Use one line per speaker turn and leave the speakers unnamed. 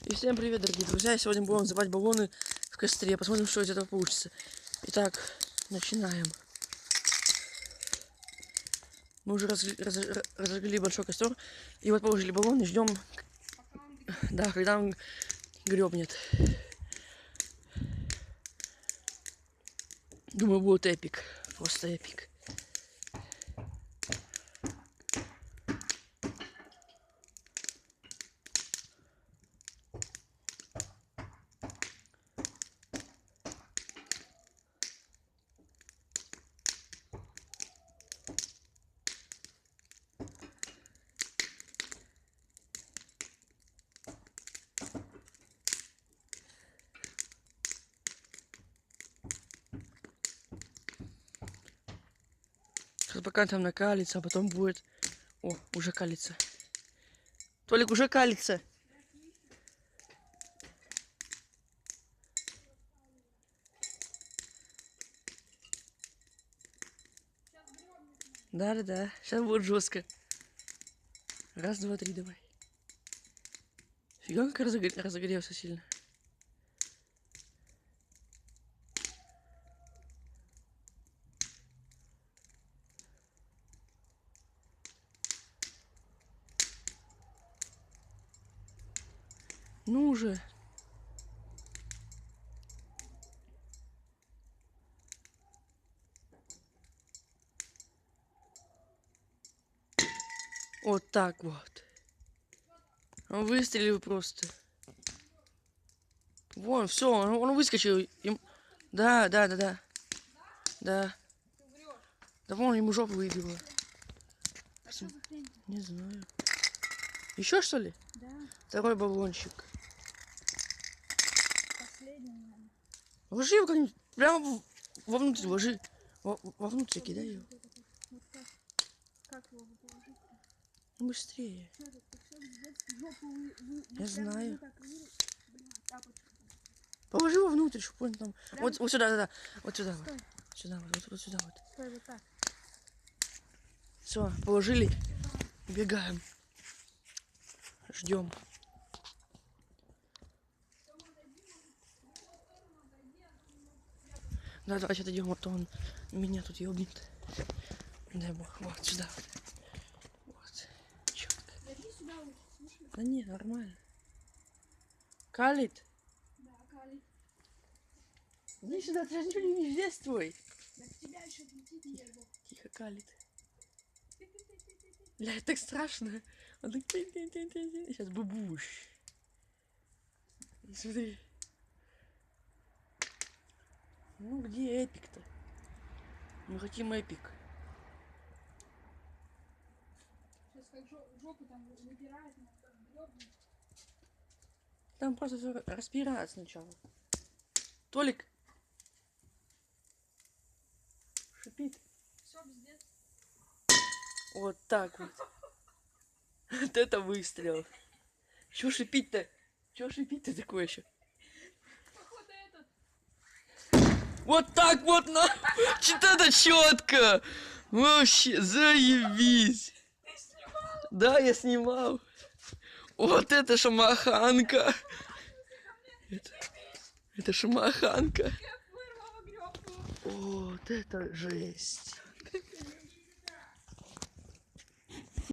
И всем привет, дорогие друзья! Сегодня будем взрывать баллоны в костре. Посмотрим, что из этого получится. Итак, начинаем. Мы уже разожгли большой костер. И вот положили баллон и ждем, да, когда он гребнет. Думаю, будет эпик. Просто эпик. Сейчас пока там накалится, а потом будет... О, уже калится. Толик, уже калится. Да. Сейчас будет жестко. Раз, два, три, давай. Фига, как разогрелся сильно. Ну уже. Вот так вот. Он выстрелил просто. Вон, все, он выскочил. Да. Да. Да вон, ему жопу выбило. Не знаю. Еще что ли?
Да.
Второй баллончик.
Последний, наверное.
Ложи его как-нибудь. Прямо вовнутрь ложи. Вовнутрь кидай его.
Вот как его положить?
Ну, быстрее. Я знаю. Положи его внутрь, чтобы он там. Вот сюда, да. Вот сюда.
Стой.
Вот. Сюда, вот сюда вот.
Стой, вот так.
Все, положили. Бегаем. Ждем. Да, давайте отойдем, а то он меня тут ёбнет. Дай бог. Вот сюда. Вот. Четко. Да не, нормально. Калит?
Да, калит.
Иди сюда, ты же ничего не видишь, здесь твой.
Так тебя еще летит небо.
Тихо, калит. Бля, так страшно. Он так... Сейчас бабуш. Смотри. Ну, где эпик-то? Мы хотим эпик.
Сейчас как жопу там выпирает, как гребнет.
Там просто все распирает сначала. Толик. Шипит.
Все, пиздец.
Вот так вот. Вот это выстрел. Чё шипить-то? Чё шипить-то такое еще?
Походу этот.
Вот так вот на. Что-то это четко. Вообще, заебись.
Ты снимал?
Да, я снимал. Вот это шамаханка. Это шамаханка.
Как вырвала гребку.
Вот это жесть.